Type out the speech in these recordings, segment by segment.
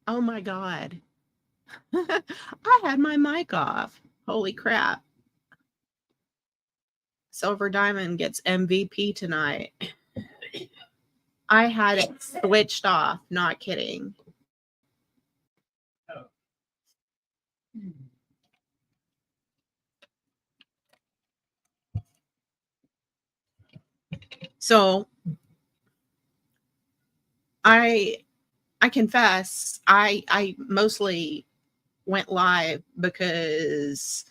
Oh my God. I had my mic off. Holy crap. Silver Diamond gets MVP tonight. I had it switched off. Not kidding. So I confess I mostly went live because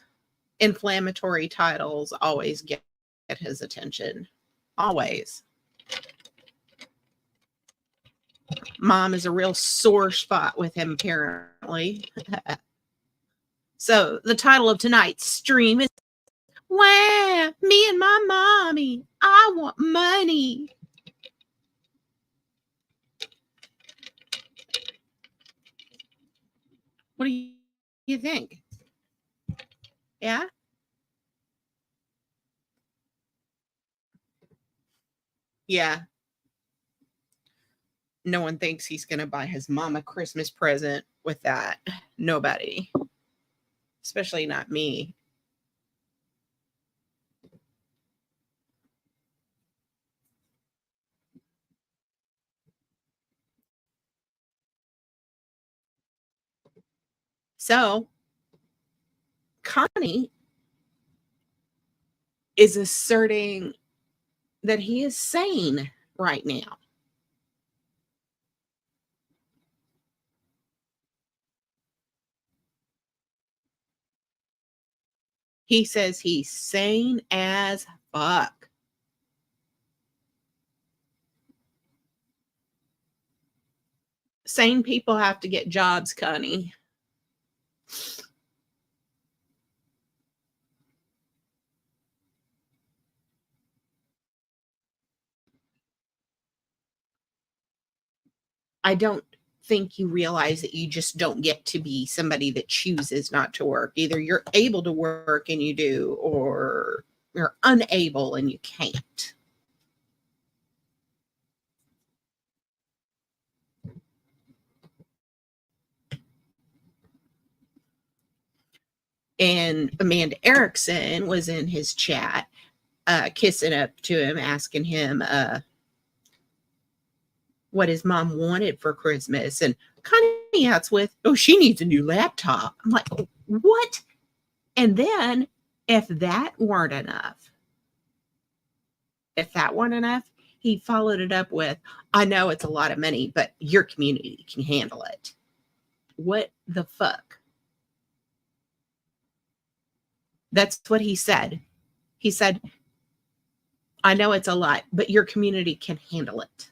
inflammatory titles always get his attention. Always. Mom is a real sore spot with him, apparently. So the title of tonight's stream is Waaah, me and my mommy. I want money. What do you think? Yeah? Yeah. No one thinks he's going to buy his mom a Christmas present with that. Nobody. Especially not me. So, Connie is asserting that he is sane right now. He says he's sane as fuck. Sane people have to get jobs, Connie. I don't think you realize that you just don't get to be somebody that chooses not to work. Either you're able to work and you do, or you're unable and you can't. And Amanda Erickson was in his chat, kissing up to him, asking him what his mom wanted for Christmas. And Connie outs with, oh, she needs a new laptop. I'm like, what? And then if that weren't enough, he followed it up with, I know it's a lot of money, but your community can handle it. What the fuck? That's what he said. He said, I know it's a lot, but your community can handle it.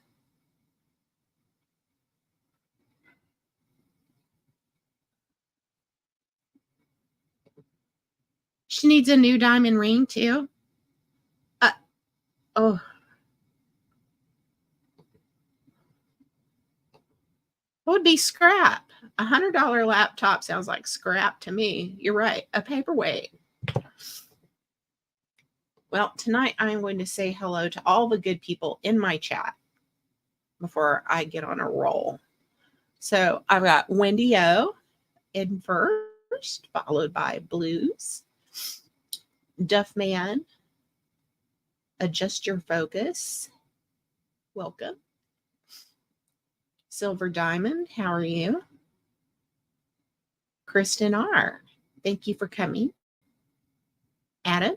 She needs a new diamond ring too. Oh, what would be scrap? $100 laptop sounds like scrap to me. You're right. A paperweight. Well, tonight I'm going to say hello to all the good people in my chat before I get on a roll. So I've got Wendy O in first, followed by Blues, Duffman, Adjust Your Focus. Welcome. Silver Diamond, how are you? Kristen R, thank you for coming. Adam,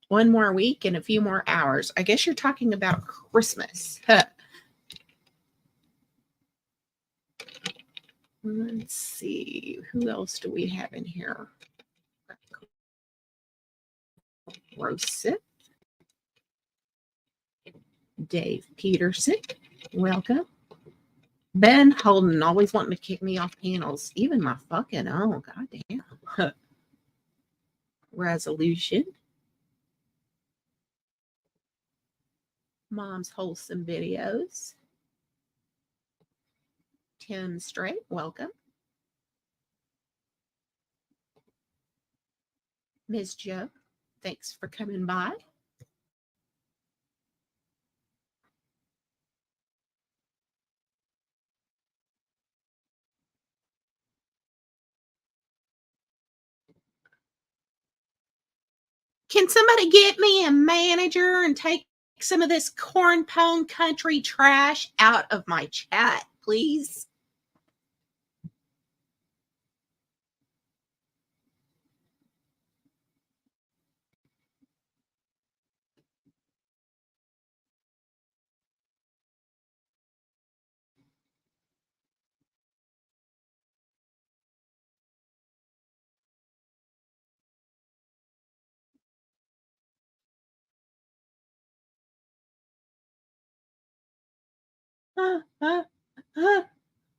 one more week and a few more hours. I guess you're talking about Christmas. Let's see. Who else do we have in here? Rosith. Dave Peterson. Welcome. Ben Holden, always wanting to kick me off panels. Even my fucking own. Goddamn. Resolution. Mom's Wholesome Videos. Tim Strait, welcome. Ms. Joe, thanks for coming by. Can somebody get me a manager and take some of this corn pone country trash out of my chat, please?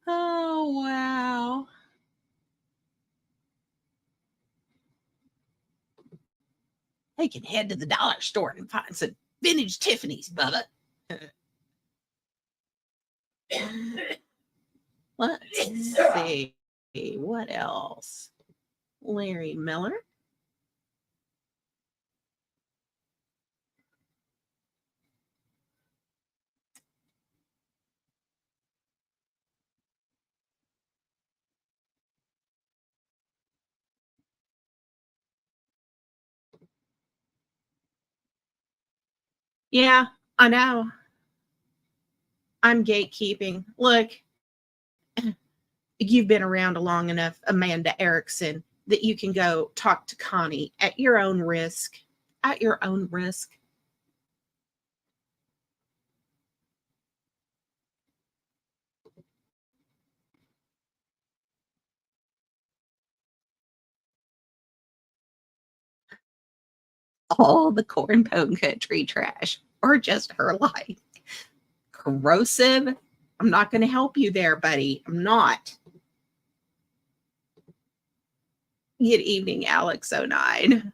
Oh, wow. They can head to the dollar store and find some vintage Tiffany's, Bubba. Let's see. What else? Larry Miller. Yeah, I know. I'm gatekeeping. Look, you've been around long enough, Amanda Erickson, that you can go talk to Connie at your own risk. At your own risk. All the corn pone country trash, or just her life. Corrosive. I'm not going to help you there, buddy. I'm not. Good evening, Alex09.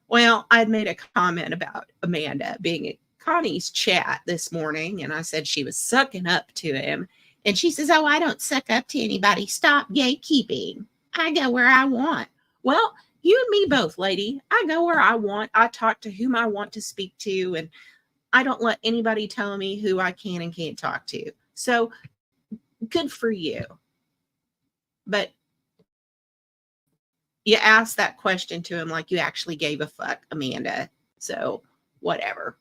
Well, I'd made a comment about Amanda being in Connie's chat this morning, and I said she was sucking up to him. And she says, "Oh, I don't suck up to anybody. Stop gatekeeping. I go where I want." Well, you and me both, lady. I go where I want. I talk to whom I want to speak to, and I don't let anybody tell me who I can and can't talk to. So good for you. But you asked that question to him like you actually gave a fuck, Amanda. So whatever.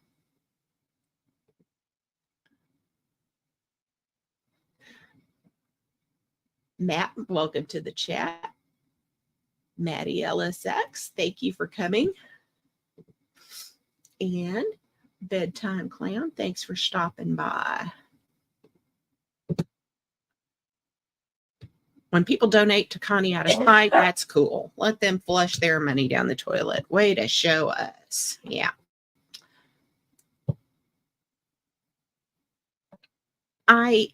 Matt, welcome to the chat. Maddie LSX, thank you for coming. And Bedtime Clown, thanks for stopping by. When people donate to Connie out of spite, that's cool. Let them flush their money down the toilet. Way to show us. Yeah. I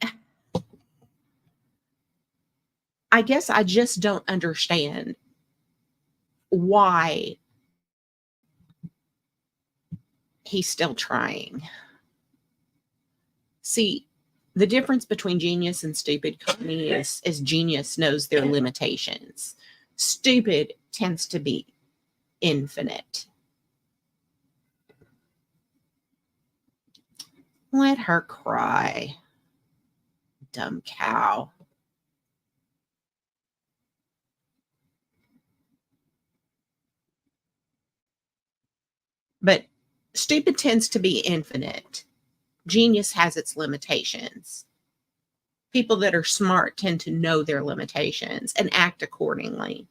guess I just don't understand why he's still trying. See, the difference between genius and stupid, Connie, is genius knows their limitations. Stupid tends to be infinite. Let her cry. Dumb cow. But stupid tends to be infinite. Genius has its limitations. People that are smart tend to know their limitations and act accordingly.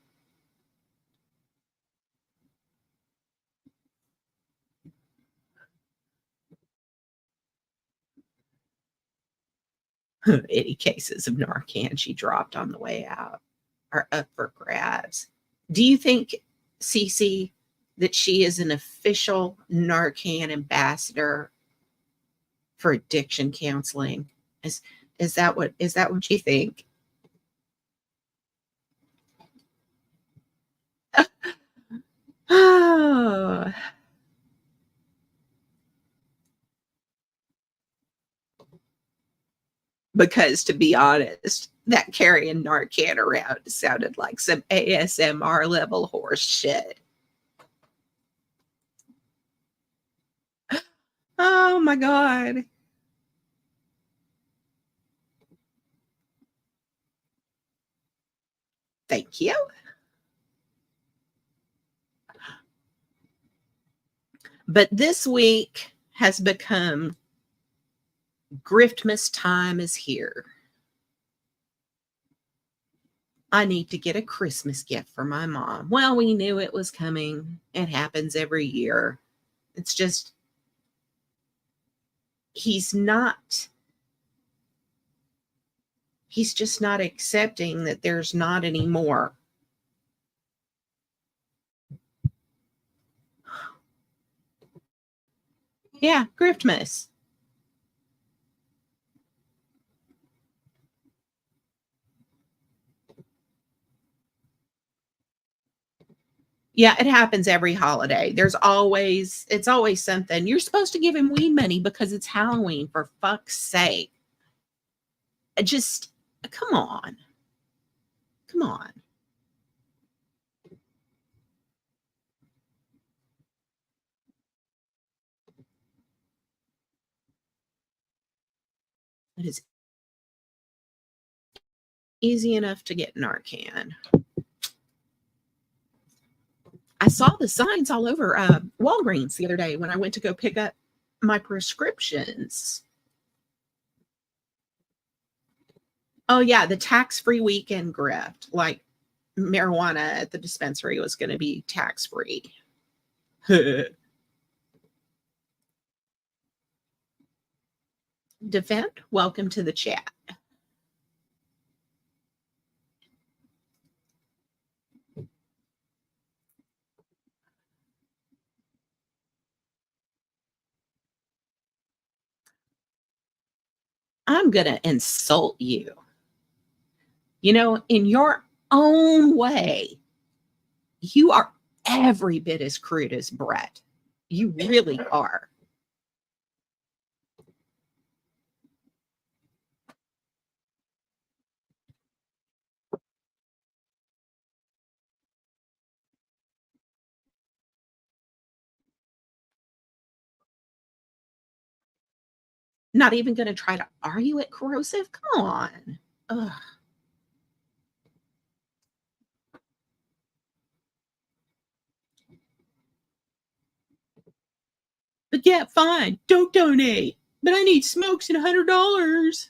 Any cases of Narcan she dropped on the way out are up for grabs. Do you think, Cece, that she is an official Narcan ambassador for addiction counseling? Is that what you think? Oh, because to be honest, that carrying Narcan around sounded like some ASMR level horse shit. Oh my God. Thank you. But this week has become Griftmas time is here. I need to get a Christmas gift for my mom. Well, we knew it was coming. It happens every year. It's just, he's just not accepting that there's not any more. Yeah, Griftmas. Yeah, it happens every holiday. It's always something. You're supposed to give him weed money because it's Halloween, for fuck's sake. Just, come on. Come on. It is easy enough to get Narcan. I saw the signs all over Walgreens the other day when I went to go pick up my prescriptions. Oh, yeah, the tax-free weekend grift. Like, marijuana at the dispensary was going to be tax-free. Defend, welcome to the chat. I'm going to insult you. You know, in your own way, you are every bit as crude as Brett. You really are. Not even going to try to argue it corrosive? Come on. Ugh. But yeah, fine. Don't donate. But I need smokes and $100.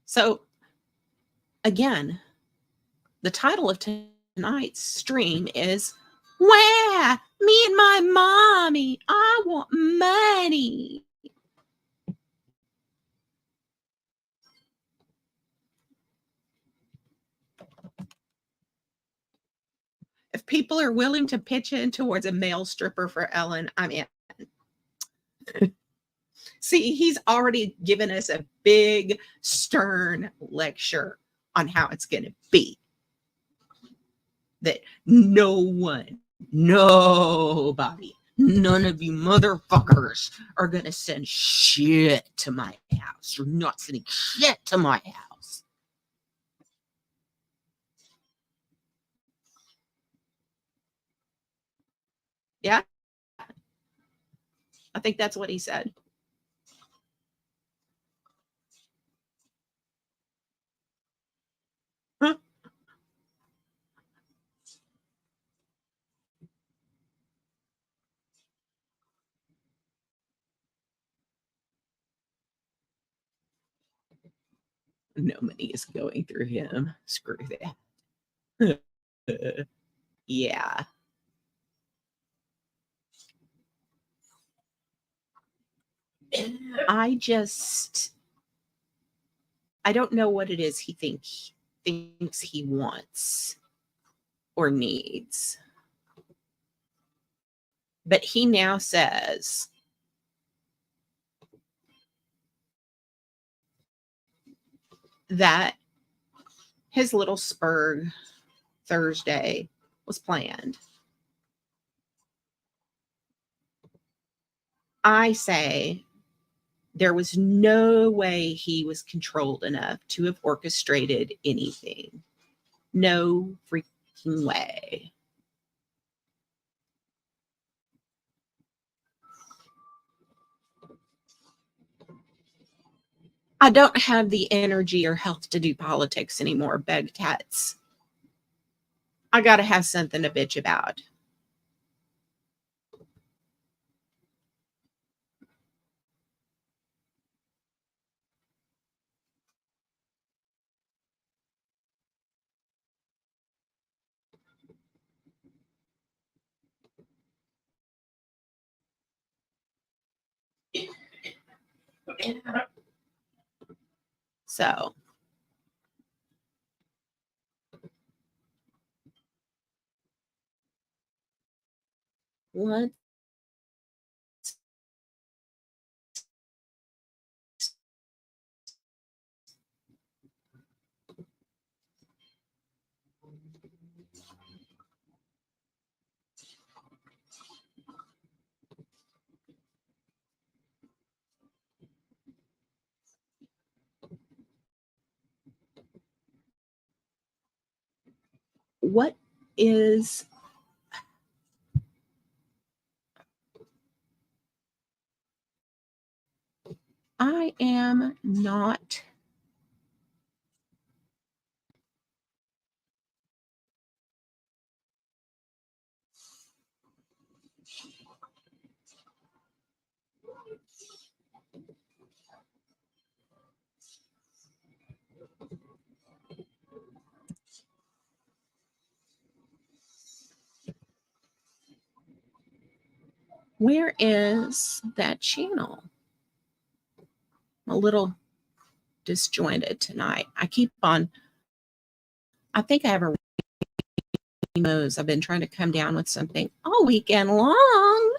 So, again, the title of tonight's stream is Waaah, me and my mommy. I want money. If people are willing to pitch in towards a male stripper for Ellen, I'm in. See, he's already given us a big, stern lecture on how it's going to be. That no one, nobody, none of you motherfuckers are going to send shit to my house. You're not sending shit to my house. Yeah, I think that's what he said. Huh? No money is going through him. Screw that. Yeah. I don't know what it is he thinks he wants or needs. But he now says that his little spurg Thursday was planned. I say there was no way he was controlled enough to have orchestrated anything. No freaking way. I don't have the energy or health to do politics anymore, beg tats. I got to have something to bitch about. So, what? What is I am not where is that channel? I'm a little disjointed tonight. I think I have a nose. I've been trying to come down with something all weekend long.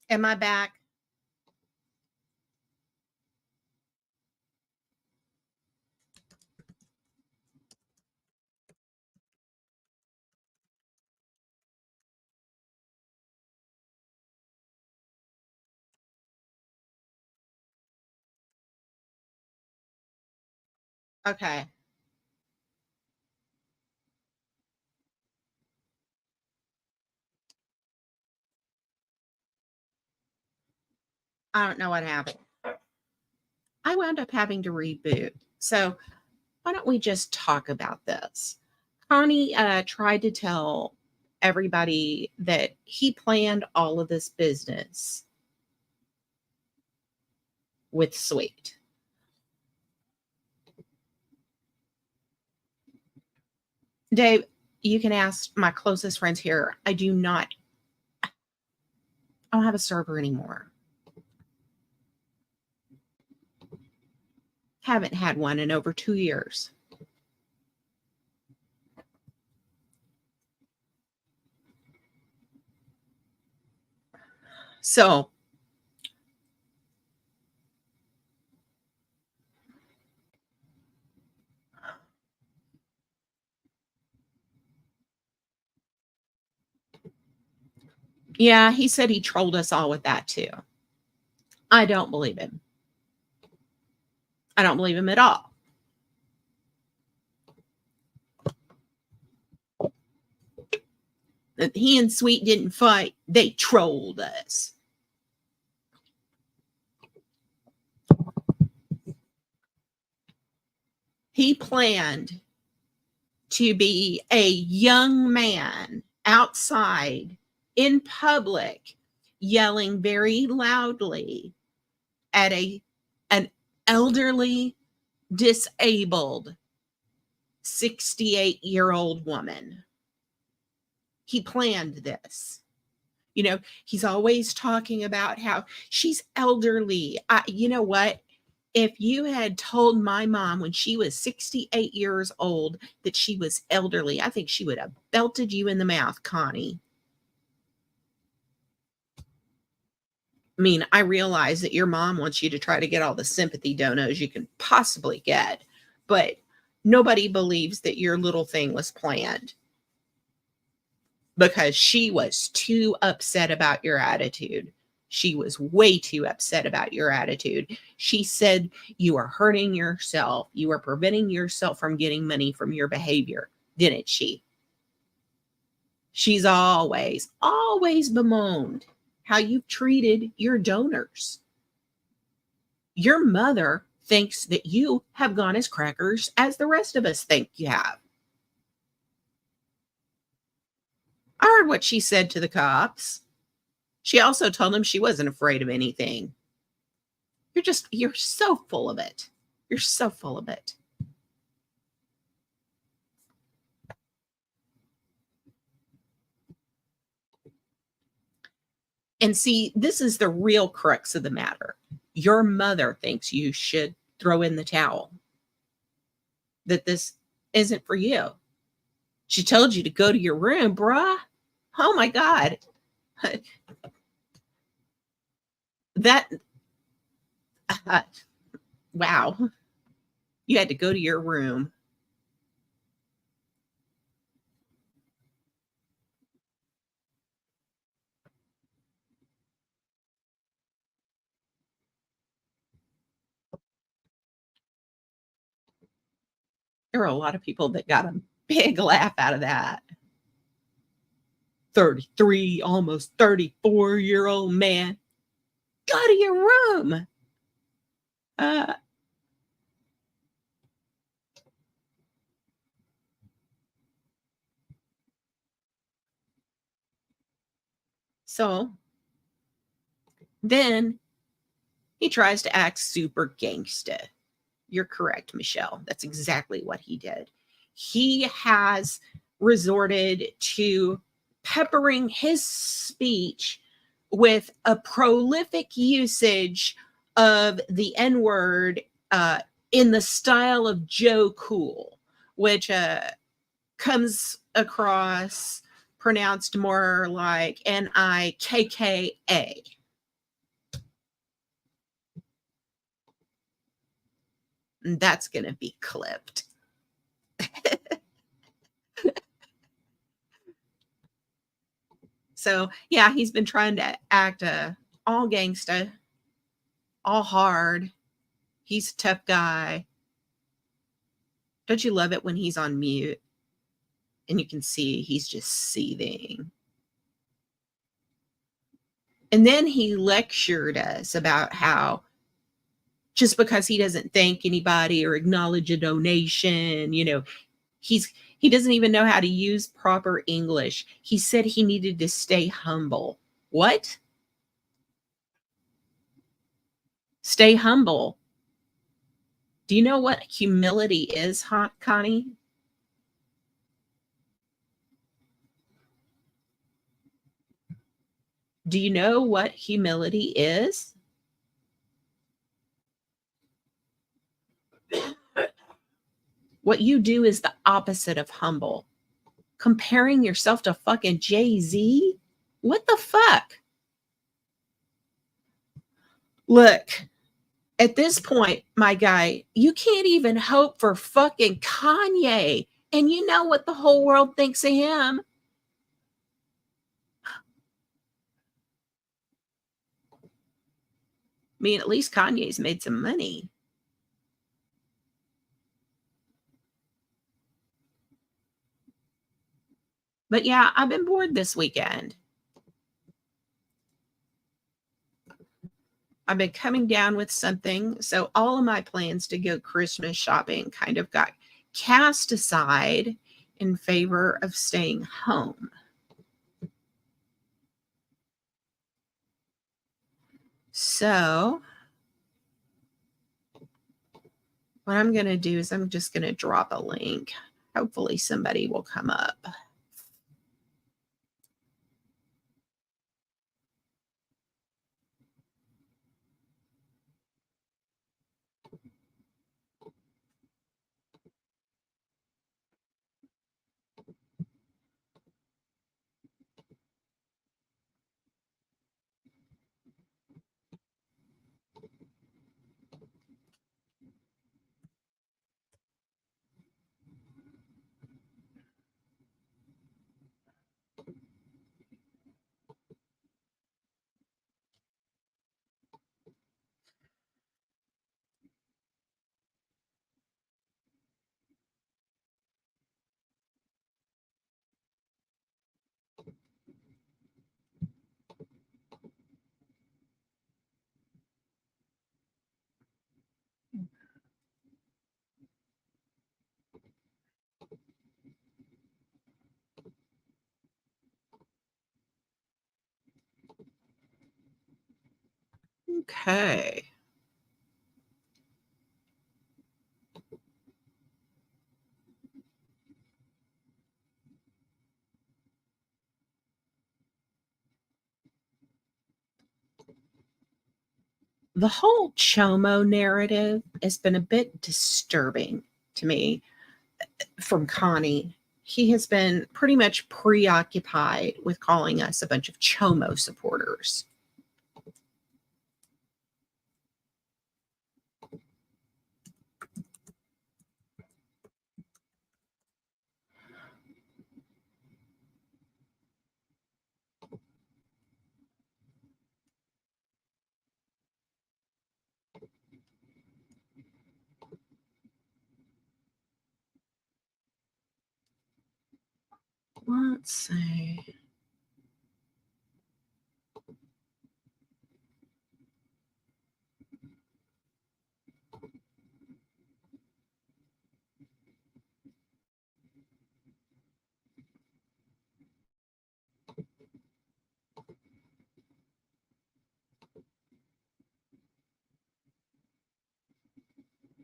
Am I back? Okay. I don't know what happened. I wound up having to reboot. So why don't we just talk about this? Connie tried to tell everybody that he planned all of this business with Sweet. Dave, you can ask my closest friends here. I don't have a server anymore. Haven't had one in over 2 years. So yeah, he said he trolled us all with that too. I don't believe him. I don't believe him at all. That he and Sweet didn't fight, they trolled us. He planned to be a young man outside in public yelling very loudly at an elderly disabled 68-year-old woman. He planned this. You know, he's always talking about how she's elderly. You know what? If you had told my mom when she was 68 years old that she was elderly, I think she would have belted you in the mouth, Connie. I mean, I realize that your mom wants you to try to get all the sympathy donos you can possibly get, but nobody believes that your little thing was planned because she was too upset about your attitude. She was way too upset about your attitude. She said you are hurting yourself. You are preventing yourself from getting money from your behavior, didn't she? She's always bemoaned how you've treated your donors. Your mother thinks that you have gone as crackers as the rest of us think you have. I heard what she said to the cops. She also told them she wasn't afraid of anything. You're so full of it. You're so full of it. And see, this is the real crux of the matter. Your mother thinks you should throw in the towel, that this isn't for you. She told you to go to your room, bruh. Oh my God. That, wow. You had to go to your room. There were a lot of people that got a big laugh out of that. 33, almost 34-year-old man. Go to your room. Uh, so then he tries to act super gangsta. You're correct, Michelle. That's exactly what he did. He has resorted to peppering his speech with a prolific usage of the N word in the style of Joe Cool, which comes across pronounced more like Nikka. And that's going to be clipped. So, yeah, he's been trying to act all gangsta, all hard. He's a tough guy. Don't you love it when he's on mute and you can see he's just seething? And then he lectured us about how just because he doesn't thank anybody or acknowledge a donation, he doesn't even know how to use proper English. He said he needed to stay humble. What? Stay humble. Do you know what humility is, Connie? Do you know what humility is? What you do is the opposite of humble. Comparing yourself to fucking Jay-Z? What the fuck? Look, at this point, my guy, you can't even hope for fucking Kanye. And you know what the whole world thinks of him. I mean, at least Kanye's made some money. But yeah, I've been bored this weekend. I've been coming down with something. So all of my plans to go Christmas shopping kind of got cast aside in favor of staying home. So what I'm going to do is I'm just going to drop a link. Hopefully somebody will come up. Okay. The whole chomo narrative has been a bit disturbing to me from Connie. He has been pretty much preoccupied with calling us a bunch of chomo supporters. Let's see.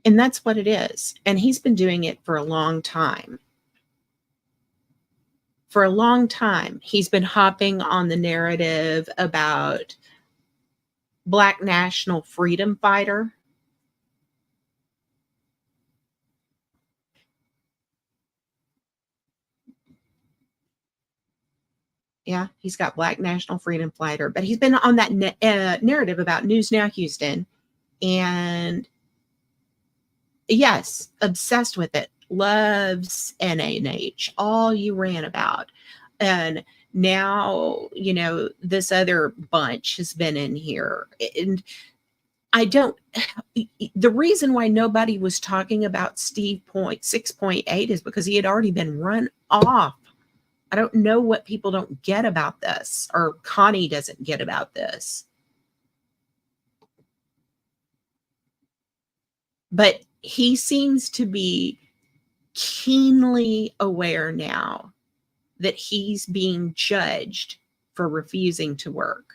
And that's what it is. And he's been doing it for a long time. For a long time, he's been hopping on the narrative about Black national freedom fighter. Yeah, he's got Black national freedom fighter, but he's been on that narrative about News Now Houston. And Yes, obsessed with it. Loves NaNH, all you ran about. And now, this other bunch has been in here. And I don't, the reason why nobody was talking about Steve Point 6.8 is because he had already been run off. I don't know what people don't get about this, or Connie doesn't get about this. But he seems to be keenly aware now that he's being judged for refusing to work.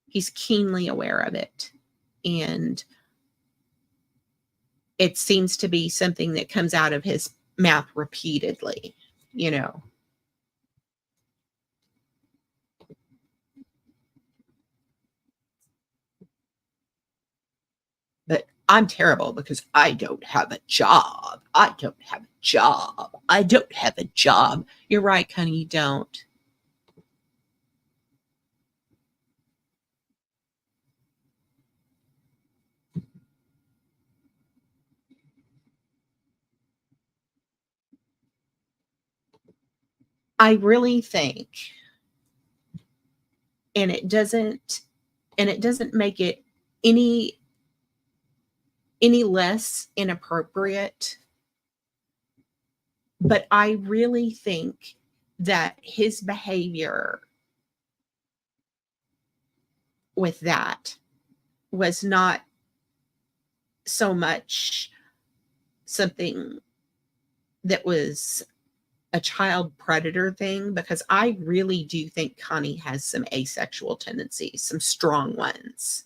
He's keenly aware of it. And it seems to be something that comes out of his mouth repeatedly, you know. But I'm terrible because I don't have a job. I don't have a job. I don't have a job. You're right, Connie, you don't. I really think, and it doesn't make it any less inappropriate, but I really think that his behavior with that was not so much something that was a child predator thing, because I really do think Connie has some asexual tendencies, some strong ones.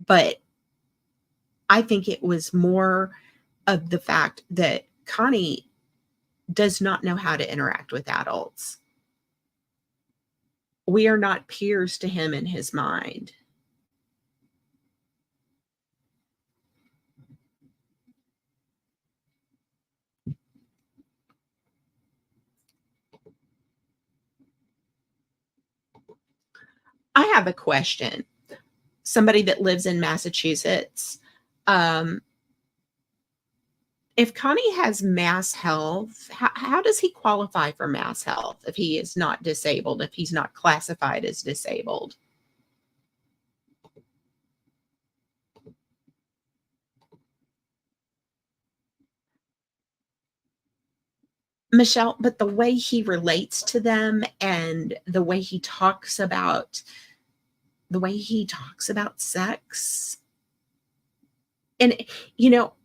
But I think it was more of the fact that Connie does not know how to interact with adults. We are not peers to him in his mind. I have a question. Somebody that lives in Massachusetts, um, if Connie has mass health, how does he qualify for mass health if he is not disabled, if he's not classified as disabled? Michelle, but the way he relates to them and the way he talks about sex, and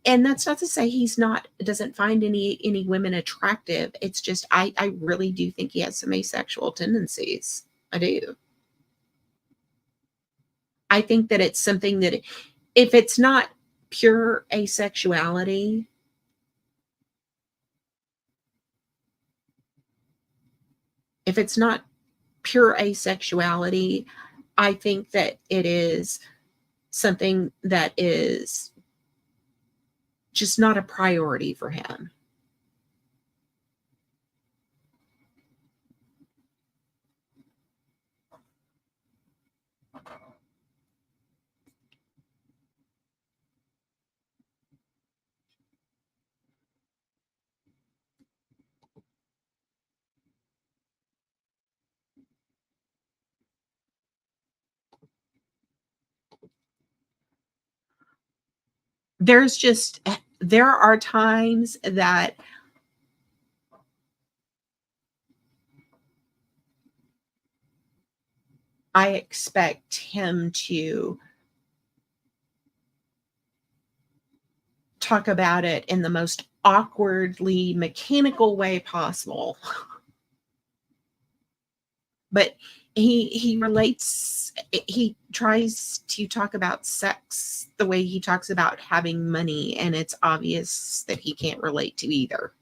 and that's not to say he's not doesn't find any women attractive. It's just I really do think he has some asexual tendencies. I do. I think that it's something that, if it's not pure asexuality, if it's not pure asexuality, I think that it is something that is just not a priority for him. There's just there are times that I expect him to talk about it in the most awkwardly mechanical way possible. But he tries to talk about sex the way he talks about having money, and it's obvious that he can't relate to either.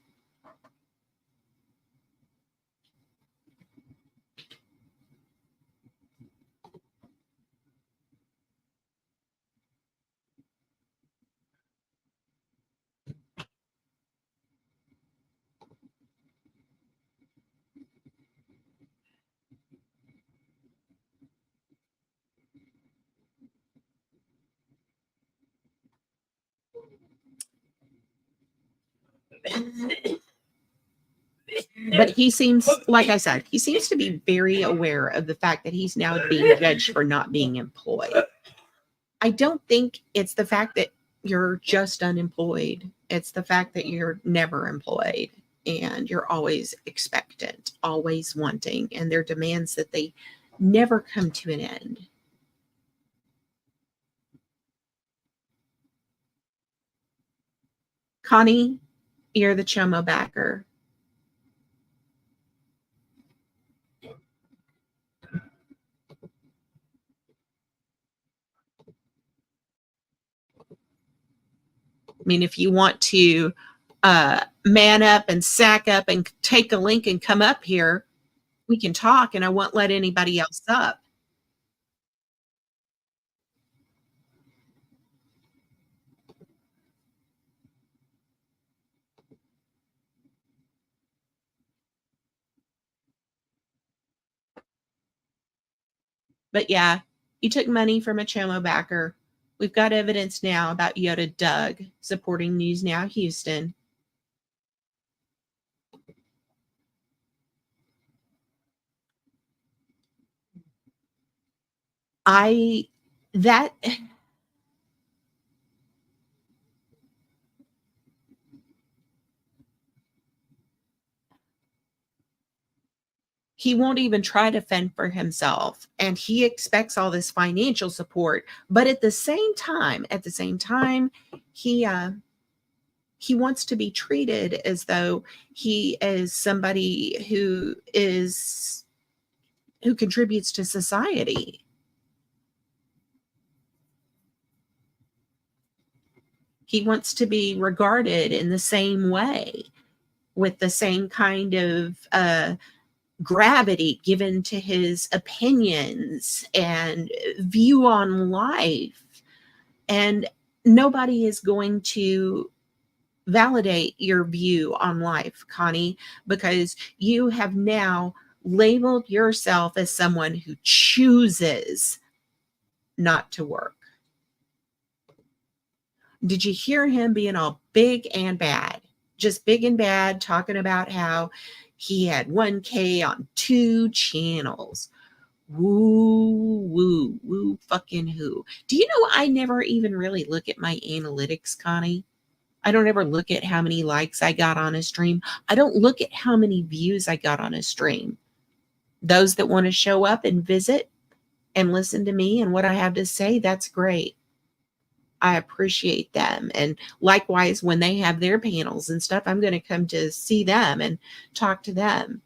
But he seems, like I said, he seems to be very aware of the fact that he's now being judged for not being employed. I don't think it's the fact that you're just unemployed. It's the fact that you're never employed and you're always expectant, always wanting, and their demands that they never come to an end. Connie, you're the chomo backer. I mean, if you want to man up and sack up and take a link and come up here, we can talk, and I won't let anybody else up. But yeah, you took money from a chomo backer. We've got evidence now about Yota Doug supporting News Now Houston. He won't even try to fend for himself, and he expects all this financial support, but at the same time, he wants to be treated as though he is somebody who contributes to society. He wants to be regarded in the same way, with the same kind of gravity given to his opinions and view on life. And nobody is going to validate your view on life, Connie, because you have now labeled yourself as someone who chooses not to work. Did you hear him being all big and bad? Just big and bad, talking about how he had 1K on 2 channels. Woo, fucking who. Do you know I never even really look at my analytics, Connie? I don't ever look at how many likes I got on a stream. I don't look at how many views I got on a stream. Those that want to show up and visit and listen to me and what I have to say, that's great. I appreciate them. And likewise, when they have their panels and stuff, I'm going to come to see them and talk to them.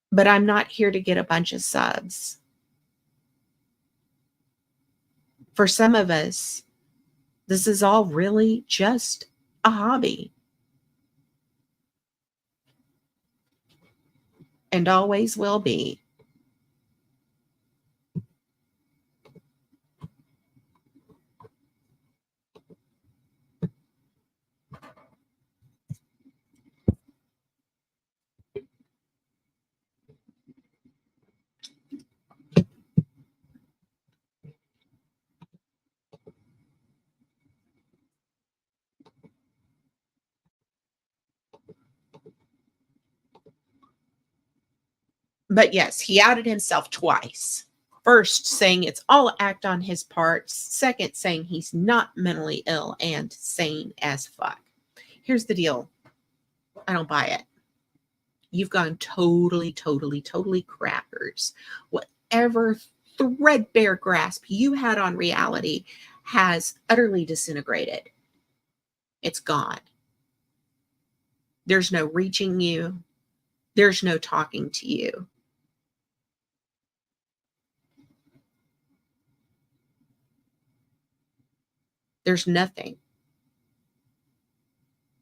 But I'm not here to get a bunch of subs. For some of us, this is all really just a hobby. And always will be. But yes, he outed himself twice. First, saying it's all act on his part. Second, saying he's not mentally ill and sane as fuck. Here's the deal. I don't buy it. You've gone totally crackers. Whatever threadbare grasp you had on reality has utterly disintegrated. It's gone. There's no reaching you. There's no talking to you. There's nothing.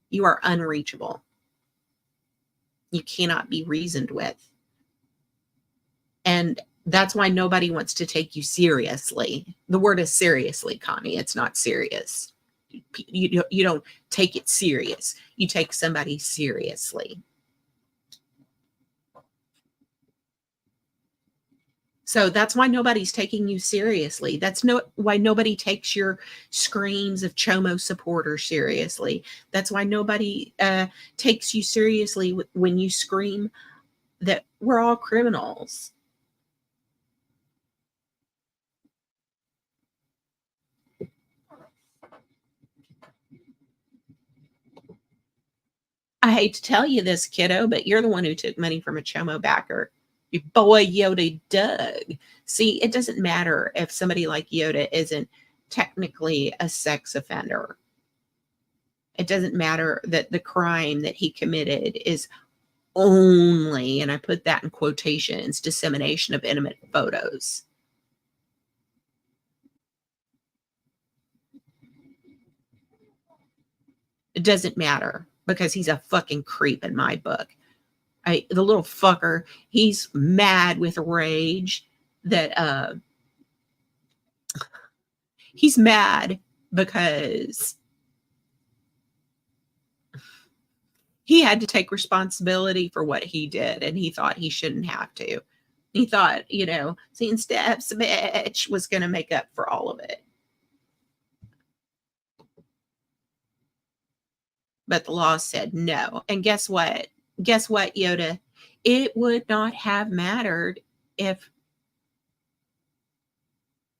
You are unreachable. You cannot be reasoned with. And that's why nobody wants to take you seriously. The word is seriously, Connie. It's not serious. You don't take it serious. You take somebody seriously. So that's why nobody's taking you seriously. That's why nobody takes your screams of chomo supporters seriously. That's why nobody takes you seriously when you scream that we're all criminals. I hate to tell you this, kiddo, but you're the one who took money from a chomo backer. Your boy Yota Doug. See, it doesn't matter if somebody like Yota isn't technically a sex offender. It doesn't matter that the crime that he committed is only, and I put that in quotations, dissemination of intimate photos. It doesn't matter because he's a fucking creep in my book. The little fucker, he's mad with rage that he's mad because he had to take responsibility for what he did and he thought he shouldn't have to. He thought, seeing steps, bitch, was going to make up for all of it. But the law said no. And guess what? Guess what, Yota? It would not have mattered if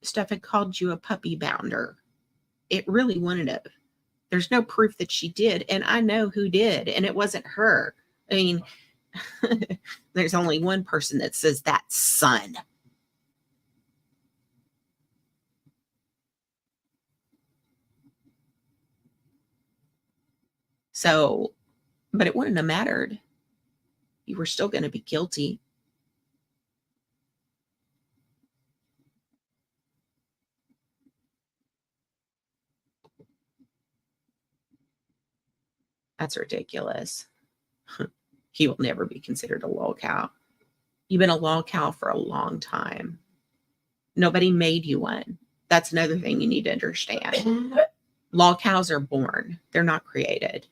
Steph had called you a puppy bounder. It really wouldn't have. There's no proof that she did. And I know who did. And it wasn't her. I mean, there's only one person that says that's son. So, but it wouldn't have mattered. You were still going to be guilty. That's ridiculous. He will never be considered a lol cow. You've been a lol cow for a long time. Nobody made you one. That's another thing you need to understand. Lol cows are born. They're not created.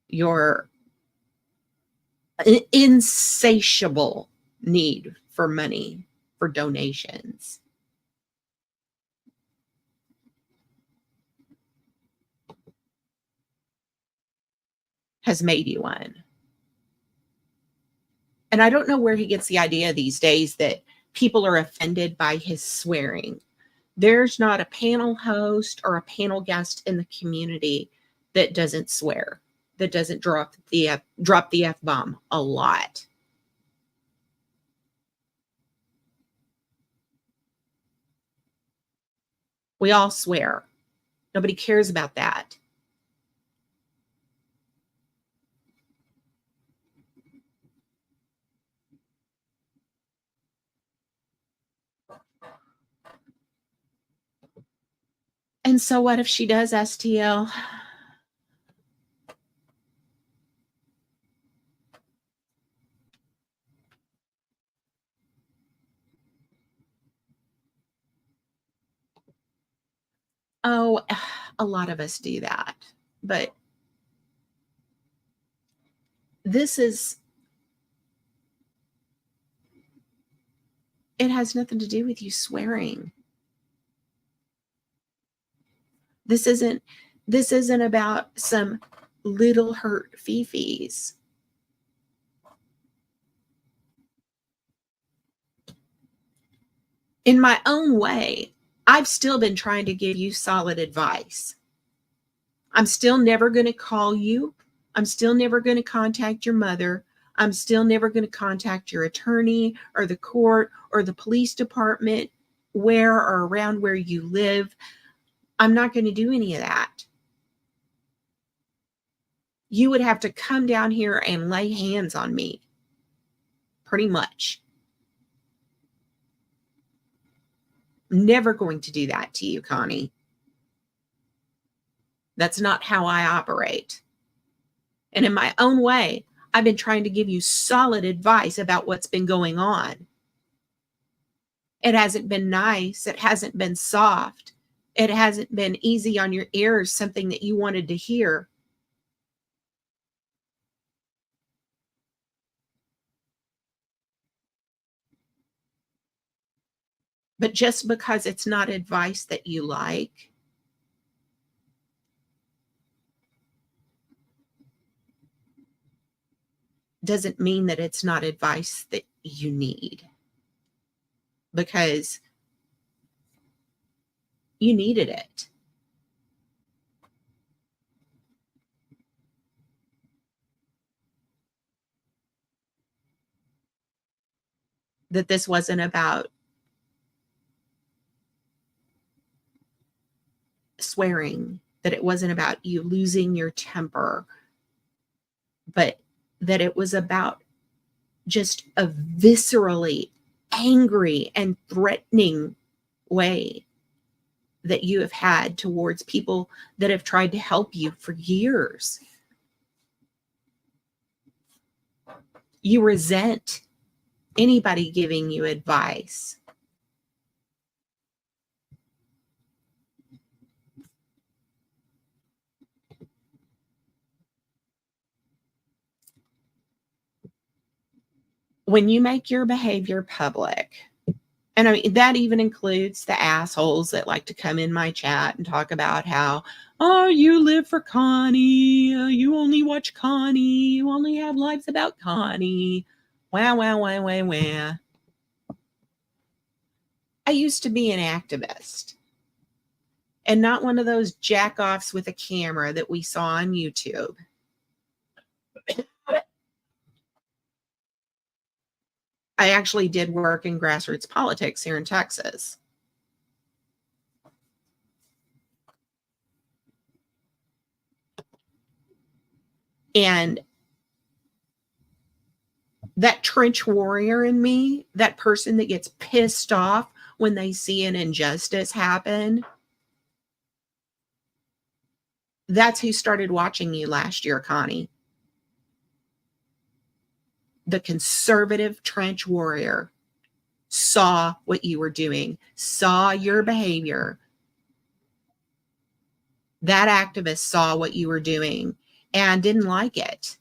Your insatiable need for money, for donations, has made you one. And I don't know where he gets the idea these days that people are offended by his swearing. There's not a panel host or a panel guest in the community that doesn't swear, that doesn't drop the F-bomb a lot. We all swear. Nobody cares about that. And so what if she does STL? Oh, a lot of us do that. But this is, it has nothing to do with you swearing. This isn't about some little hurt fifis. In my own way, I've still been trying to give you solid advice. I'm still never going to call you. I'm still never going to contact your mother. I'm still never going to contact your attorney or the court or the police department where or around where you live. I'm not going to do any of that. You would have to come down here and lay hands on me. Pretty much. Never going to do that to you, Connie. That's not how I operate. And in my own way, I've been trying to give you solid advice about what's been going on. It hasn't been nice. It hasn't been soft. It hasn't been easy on your ears, something that you wanted to hear. But just because it's not advice that you like, doesn't mean that it's not advice that you need, because you needed it. That this wasn't about swearing, that it wasn't about you losing your temper, but that it was about just a viscerally angry and threatening way that you have had towards people that have tried to help you for years. You resent anybody giving you advice. When you make your behavior public, and I mean, that even includes the assholes that like to come in my chat and talk about how, oh, you live for Connie, you only watch Connie, you only have lives about Connie. Wow, wow, wow, wow, wow. I used to be an activist, and not one of those jack-offs with a camera that we saw on YouTube. I actually did work in grassroots politics here in Texas. And that trench warrior in me, that person that gets pissed off when they see an injustice happen, that's who started watching you last year, Connie. The conservative trench warrior saw what you were doing, saw your behavior. That activist saw what you were doing and didn't like it.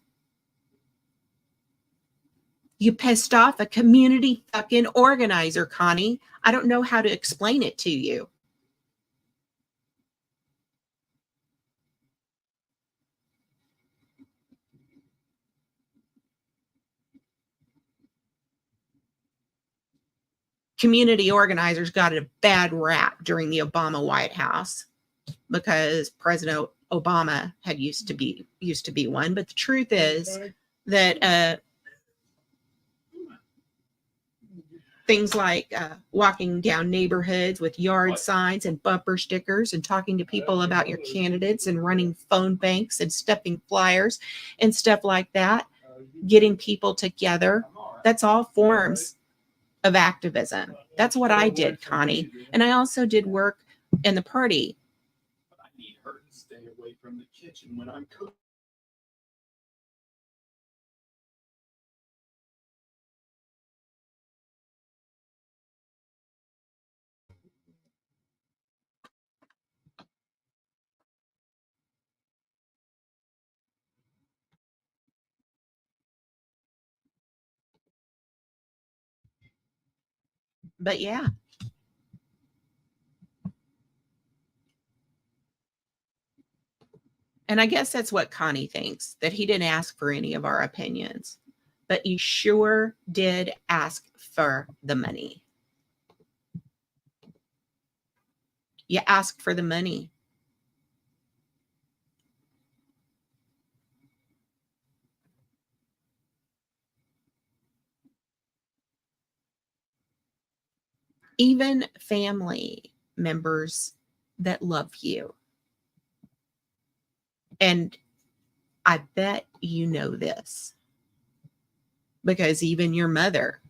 You pissed off a community fucking organizer, Connie. I don't know how to explain it to you. Community organizers got a bad rap during the Obama White House because President Obama had used to be one. But the truth is that things like walking down neighborhoods with yard signs and bumper stickers and talking to people about your candidates and running phone banks and stuffing flyers and stuff like that, getting people together, that's all forms of activism. That's what I did, Connie. And I also did work in the party. I need her to stay away from the kitchen when I'm cooking. But yeah. And I guess that's what Connie thinks, that he didn't ask for any of our opinions. But you sure did ask for the money. You asked for the money. Even family members that love you. And I bet you know this, because even your mother,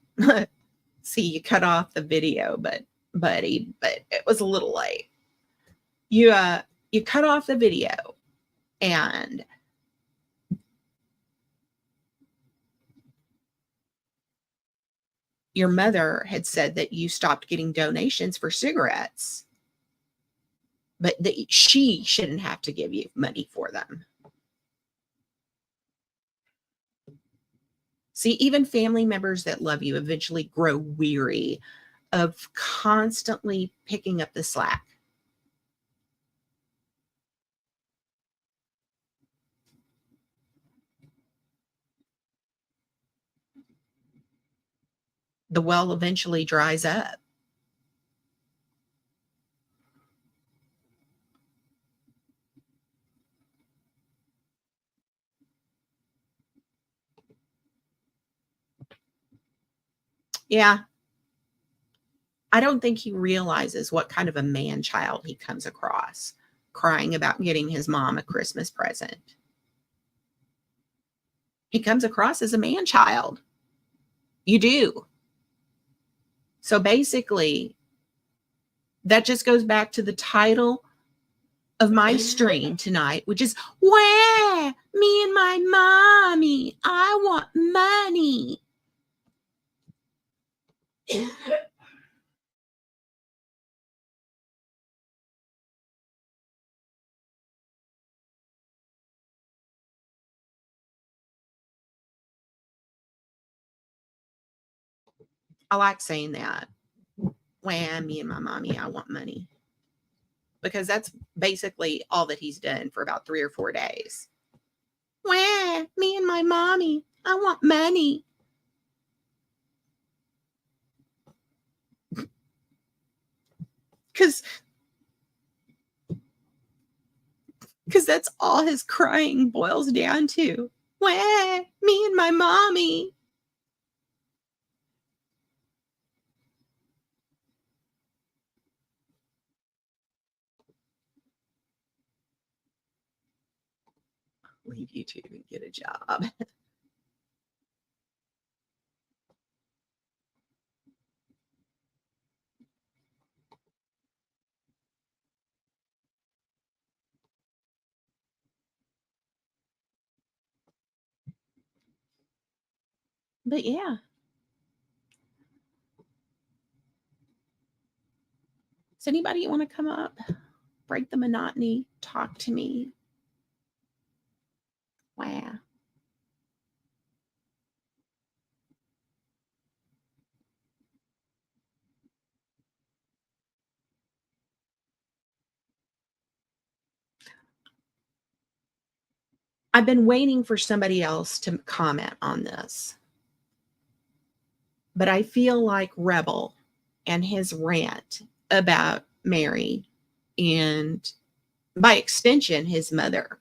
see, you cut off the video, but it was a little late. You cut off the video, and your mother had said that you stopped getting donations for cigarettes, but that she shouldn't have to give you money for them. See, even family members that love you eventually grow weary of constantly picking up the slack. The well eventually dries up. Yeah. I don't think he realizes what kind of a man child he comes across, crying about getting his mom a Christmas present. He comes across as a man child. You do. So basically, that just goes back to the title of my stream tonight, which is Waaah, me and my mommy, I want money. I like saying that. Waaah, me and my mommy, I want money. Because that's basically all that he's done for about 3 or 4 days. Waaah, me and my mommy, I want money. Because that's all his crying boils down to. Waaah, me and my mommy. Leave YouTube and get a job. But yeah. Does anybody want to come up, break the monotony, talk to me? Wow. I've been waiting for somebody else to comment on this. But I feel like Rebel and his rant about Mary and, by extension, his mother.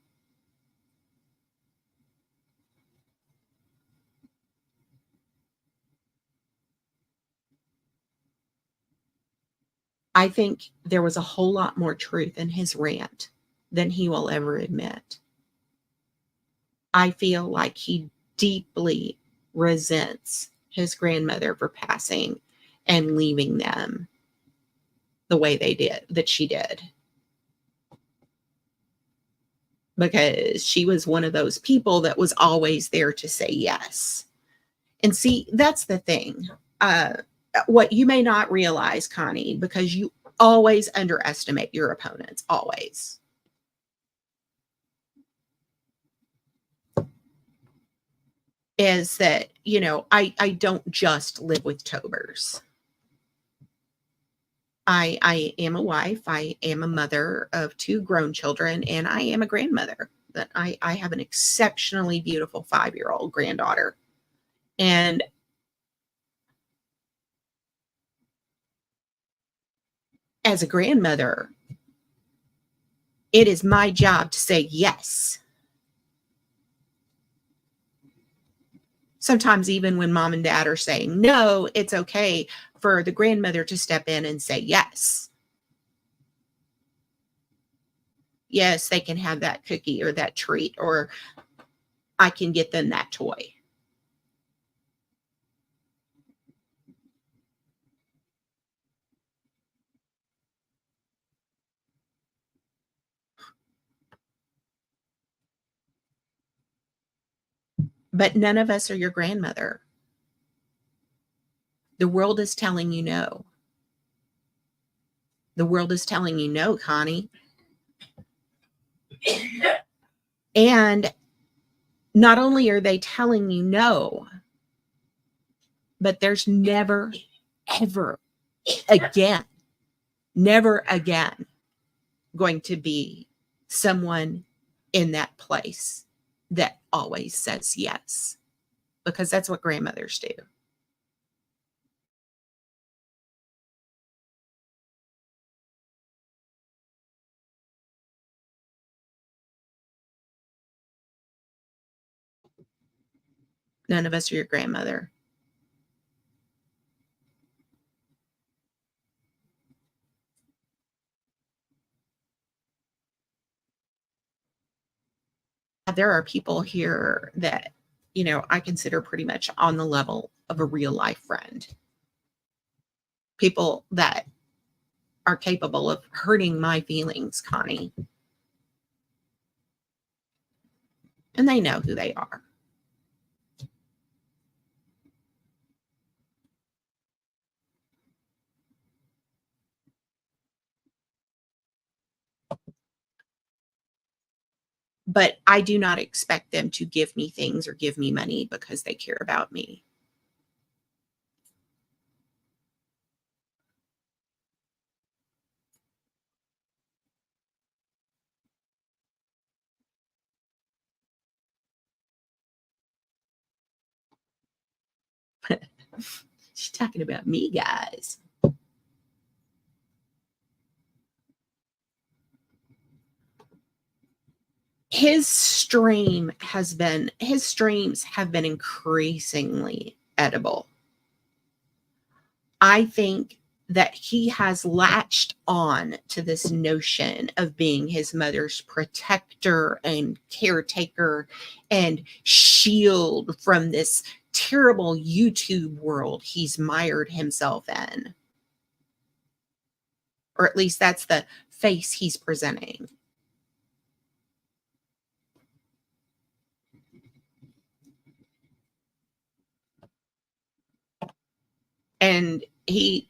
I think there was a whole lot more truth in his rant than he will ever admit. I feel like he deeply resents his grandmother for passing and leaving them the way they did, that she did. Because she was one of those people that was always there to say yes. And see, that's the thing. What you may not realize, Connie, because you always underestimate your opponents, always. Is that, you know, I don't just live with Tobers. I am a wife, I am a mother of 2 grown children, and I am a grandmother. That I have an exceptionally beautiful 5-year-old granddaughter. And as a grandmother, it is my job to say yes. Sometimes even when mom and dad are saying no, it's okay for the grandmother to step in and say yes. Yes, they can have that cookie or that treat, or I can get them that toy. But none of us are your grandmother. The world is telling you no. The world is telling you no, Connie. And not only are they telling you no, but there's never, ever again, never again going to be someone in that place that always says yes, because that's what grandmothers do. None of us are your grandmother. There are people here that, I consider pretty much on the level of a real life friend. People that are capable of hurting my feelings, Connie. And they know who they are. But I do not expect them to give me things or give me money because they care about me. She's talking about me, guys. His streams have been increasingly edible. I think that he has latched on to this notion of being his mother's protector and caretaker and shield from this terrible YouTube world he's mired himself in. Or at least that's the face he's presenting. And he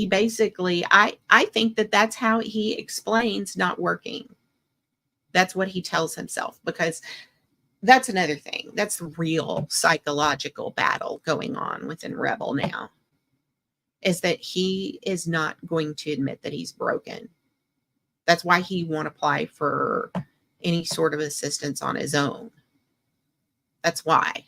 basically, I think that that's how he explains not working. That's what he tells himself, because that's another thing. That's the real psychological battle going on within Rebel now, is that he is not going to admit that he's broken. That's why he won't apply for any sort of assistance on his own. That's why.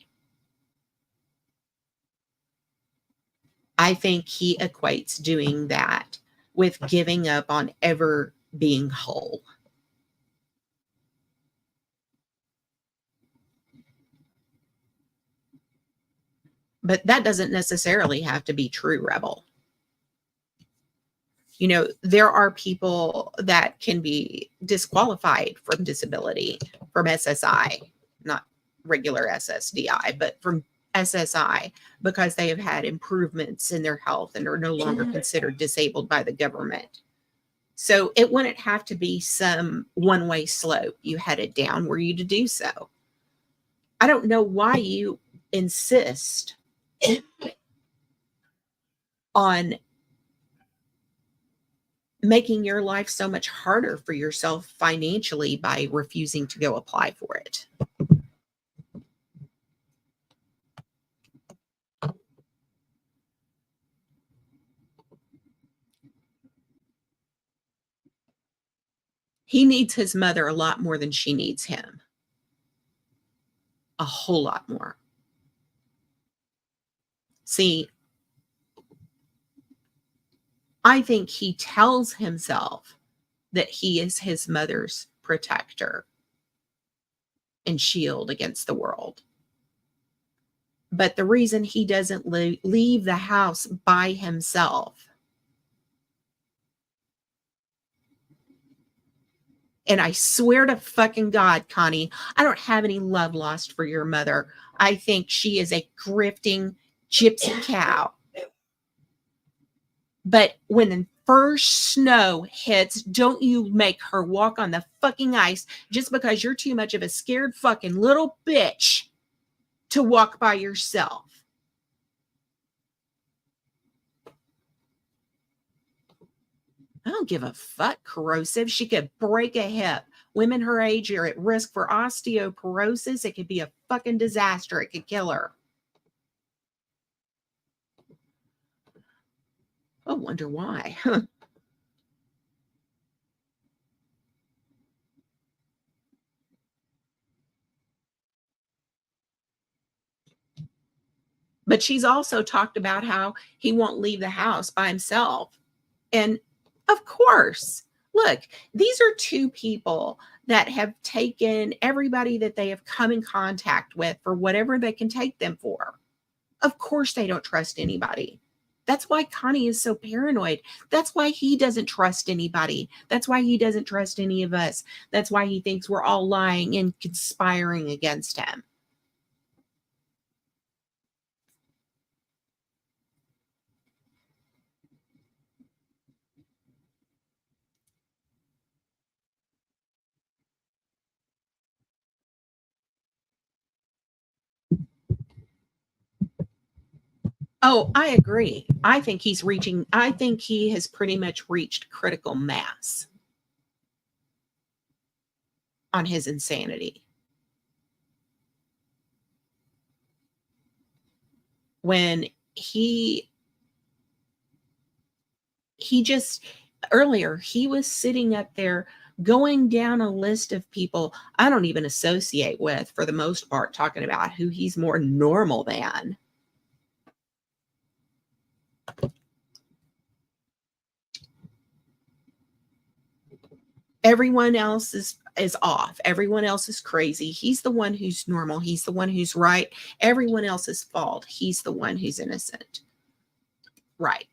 I think he equates doing that with giving up on ever being whole. But that doesn't necessarily have to be true, Rebel. There are people that can be disqualified from disability, from SSI, not regular SSDI, but from SSI, because they have had improvements in their health and are no longer considered disabled by the government. So it wouldn't have to be some one-way slope you headed down were you to do so. I don't know why you insist on making your life so much harder for yourself financially by refusing to go apply for it. He needs his mother a lot more than she needs him. A whole lot more. See, I think he tells himself that he is his mother's protector and shield against the world. But the reason he doesn't leave the house by himself, and I swear to fucking God, Connie, I don't have any love lost for your mother. I think she is a grifting gypsy cow. But when the first snow hits, don't you make her walk on the fucking ice just because you're too much of a scared fucking little bitch to walk by yourself. I don't give a fuck, corrosive. She could break a hip. Women her age are at risk for osteoporosis. It could be a fucking disaster. It could kill her. I wonder why. But she's also talked about how he won't leave the house by himself. And of course, look, these are two people that have taken everybody that they have come in contact with for whatever they can take them for. Of course, they don't trust anybody. That's why Connie is so paranoid. That's why he doesn't trust anybody. That's why he doesn't trust any of us. That's why he thinks we're all lying and conspiring against him. Oh, I agree. I think I think he has pretty much reached critical mass on his insanity. When he just earlier he was sitting up there going down a list of people I don't even associate with for the most part, talking about who he's more normal than. Everyone else is off. Everyone else is crazy. He's the one who's normal. He's the one who's right. Everyone else's fault. He's the one who's innocent. Right.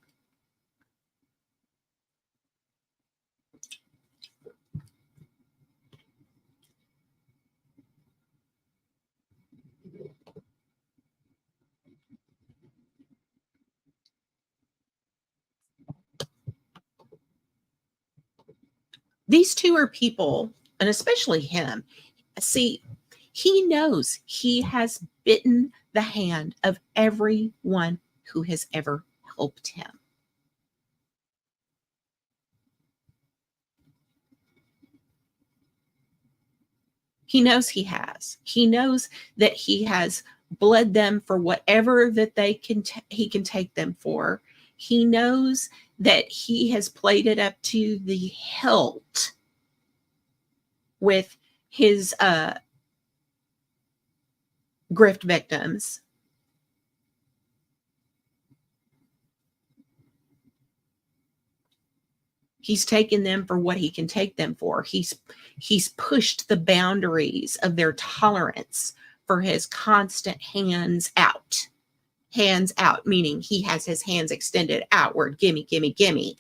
These two are people, and especially him. See, he knows he has bitten the hand of everyone who has ever helped him. He knows he has. He knows that he has bled them for whatever that he can take them for. He knows that he has played it up to the hilt with his grift victims. He's taken them for what he can take them for. He's pushed the boundaries of their tolerance for his constant hands out. Hands out, meaning he has his hands extended outward. Gimme, gimme, gimme.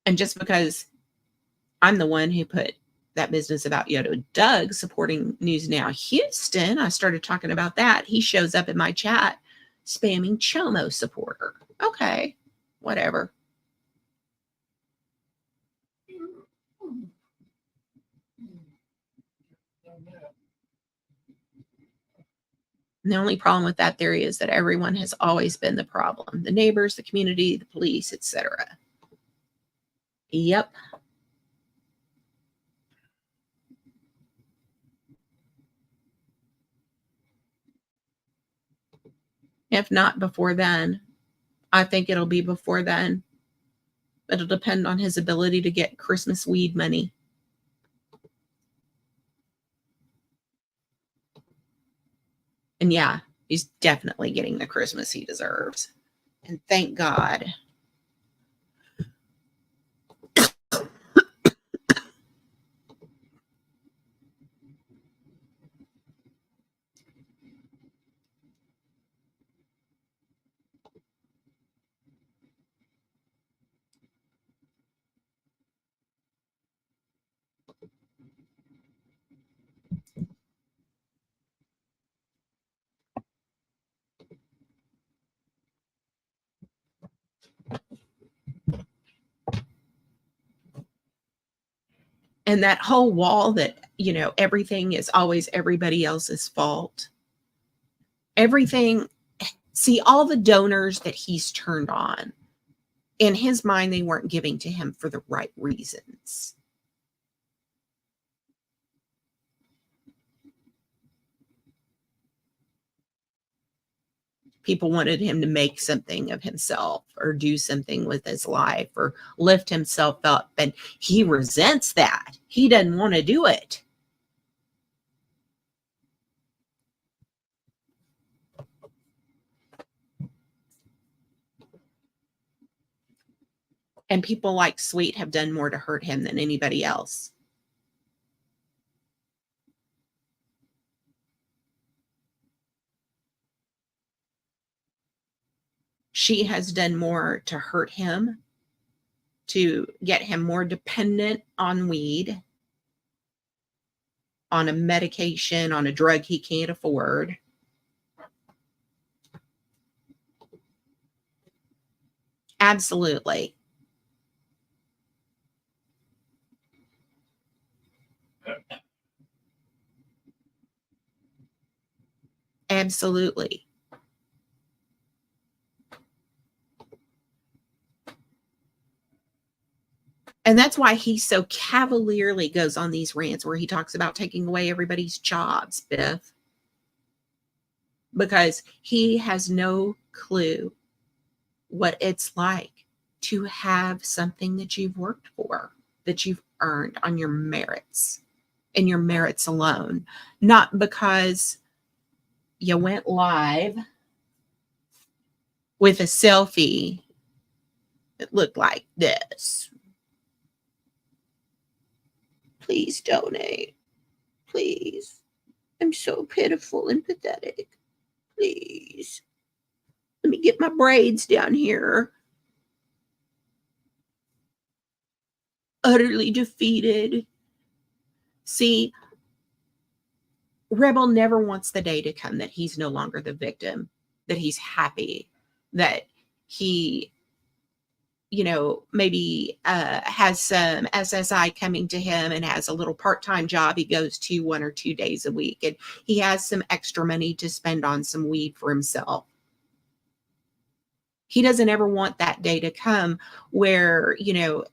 And just because I'm the one who put that business about Yota Doug supporting News Now Houston, I started talking about that. He shows up in my chat spamming chomo supporter. Okay, whatever. And the only problem with that theory is that everyone has always been the problem. The neighbors, the community, the police, etc. Yep. If not before then, I think it'll be before then. It'll depend on his ability to get Christmas weed money. And yeah, he's definitely getting the Christmas he deserves. And thank God. And that whole wall that, everything is always everybody else's fault. Everything, see, all the donors that he's turned on, in his mind, they weren't giving to him for the right reasons. People wanted him to make something of himself or do something with his life or lift himself up. And he resents that. He doesn't want to do it. And people like Sweet have done more to hurt him than anybody else. She has done more to hurt him, to get him more dependent on weed, on a medication, on a drug he can't afford. Absolutely. Absolutely. And that's why he so cavalierly goes on these rants where he talks about taking away everybody's jobs, Biff. Because he has no clue what it's like to have something that you've worked for, that you've earned on your merits and your merits alone, not because you went live with a selfie that looked like this. Please donate. Please. I'm so pitiful and pathetic. Please. Let me get my braids down here. Utterly defeated. See, Rebel never wants the day to come that he's no longer the victim, that he's happy, that he, maybe has some SSI coming to him and has a little part-time job he goes to 1 or 2 days a week, and he has some extra money to spend on some weed for himself. He doesn't ever want that day to come where,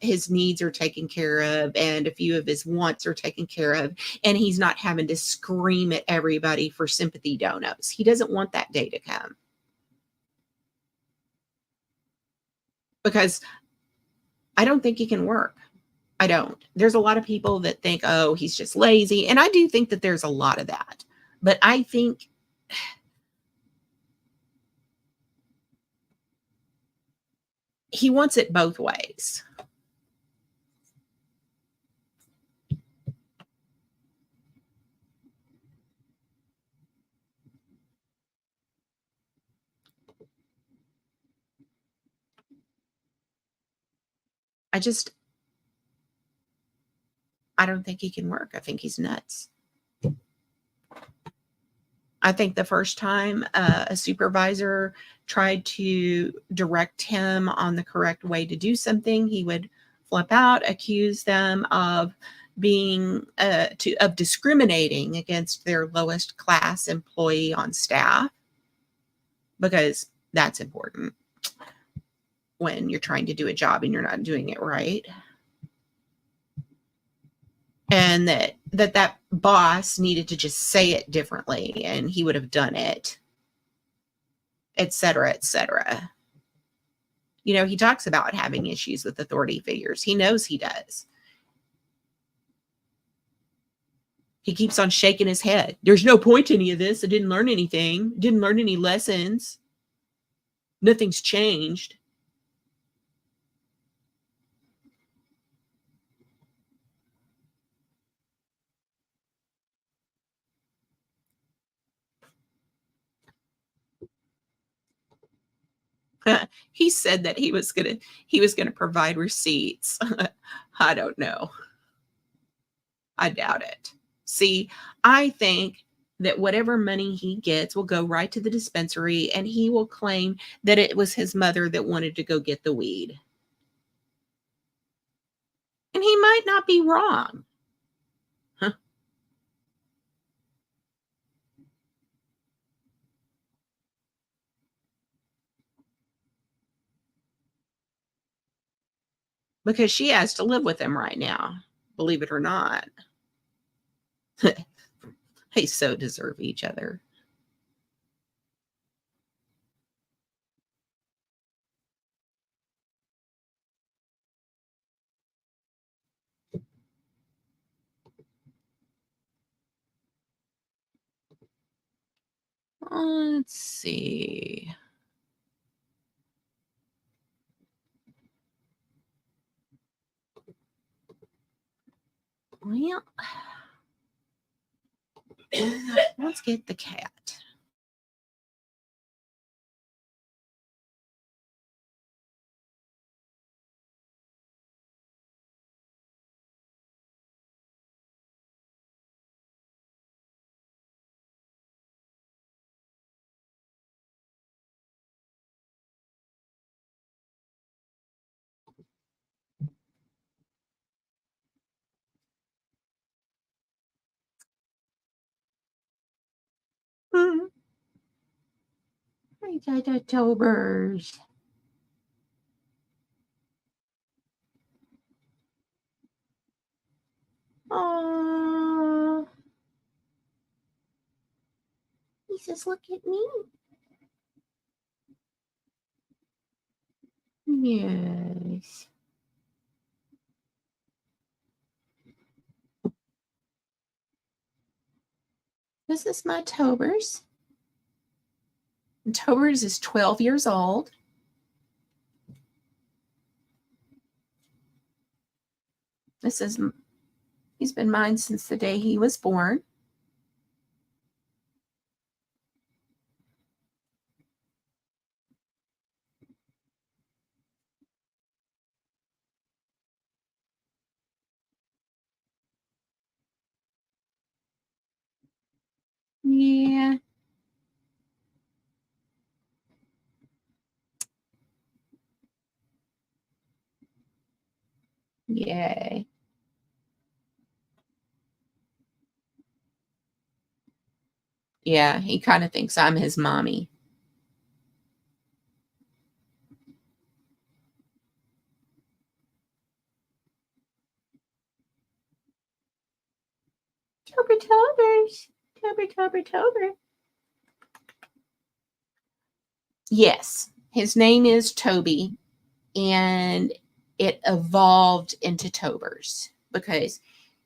his needs are taken care of and a few of his wants are taken care of, and he's not having to scream at everybody for sympathy donos. He doesn't want that day to come. Because I don't think he can work. I don't. There's a lot of people that think, oh, he's just lazy. And I do think that there's a lot of that. But I think he wants it both ways. I don't think he can work. I think he's nuts. I think the first time a supervisor tried to direct him on the correct way to do something, he would flip out, accuse them of being of discriminating against their lowest class employee on staff, because that's important when you're trying to do a job and you're not doing it right. And that boss needed to just say it differently and he would have done it, et cetera, et cetera. He talks about having issues with authority figures. He knows he does. He keeps on shaking his head. There's no point to any of this. I didn't learn anything. Didn't learn any lessons. Nothing's changed. He said that he was gonna provide receipts. I don't know. I doubt it. See, I think that whatever money he gets will go right to the dispensary, and he will claim that it was his mother that wanted to go get the weed. And he might not be wrong. Huh? because she has to live with him right now, believe it or not. They so deserve each other. Let's see. Well, let's get the cat. Octobers. Oh, he says, "Look at me." Yes. This is my Tobers. And Tobers is 12 years old. He's been mine since the day he was born. Yeah. Yay. Yeah, he kind of thinks I'm his mommy. Tobers. Tober. Yes, his name is Toby, and it evolved into Tobers because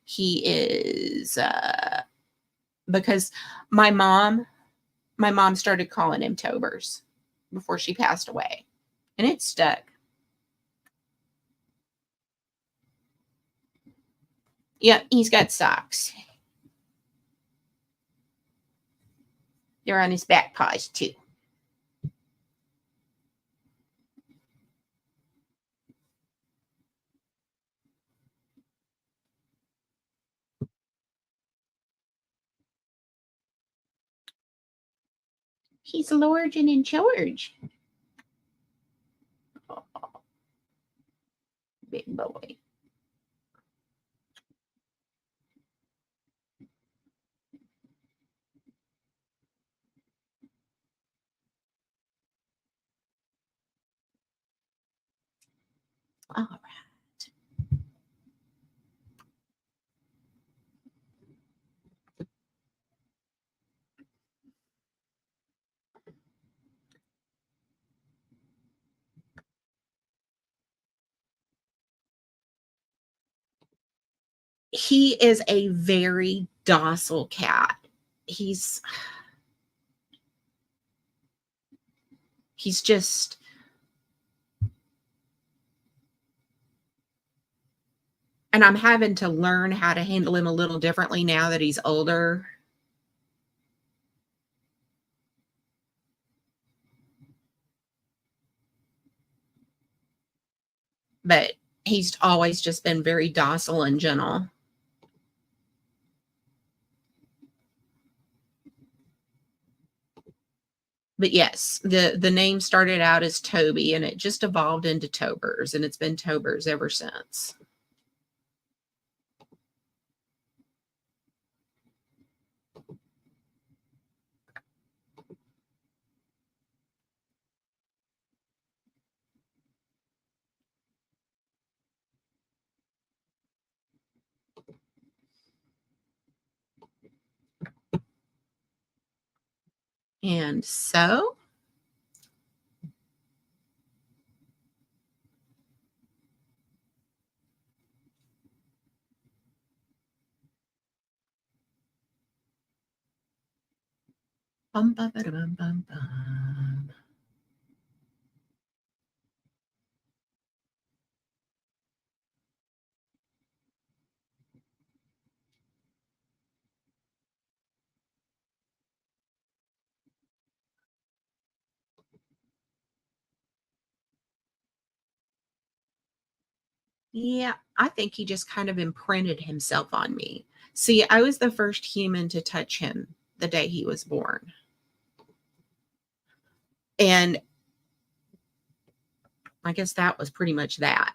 he is because my mom started calling him Tobers before she passed away, and it stuck. Yep, he's got socks. They're on his back paws too. He's large and in charge. Oh, big boy. All right. He is a very docile cat. He's just and I'm having to learn how to handle him a little differently now that he's older. But he's always just been very docile and gentle. But yes, the name started out as Toby and it just evolved into Tobers, and it's been Tobers ever since. And so bum, bum, bum, bum, bum, bum. Yeah, I think he just kind of imprinted himself on me. See, I was the first human to touch him the day he was born. And I guess that was pretty much that.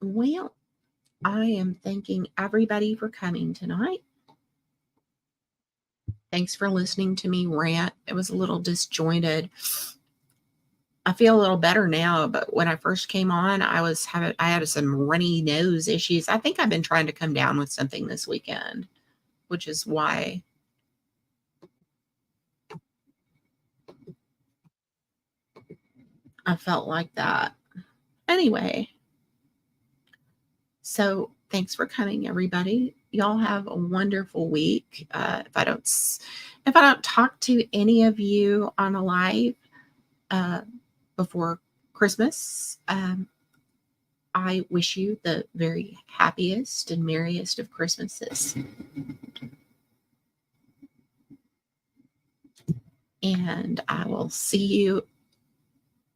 Well, I am thanking everybody for coming tonight. Thanks for listening to me rant. It was a little disjointed. I feel a little better now, but when I first came on, I had some runny nose issues. I think I've been trying to come down with something this weekend, which is why I felt like that. Anyway, so thanks for coming, everybody. Y'all have a wonderful week. If I don't talk to any of you on a live before Christmas, I wish you the very happiest and merriest of Christmases. And I will see you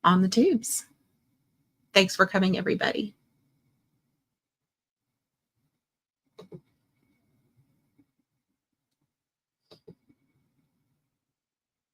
on the tubes. Thanks for coming, everybody.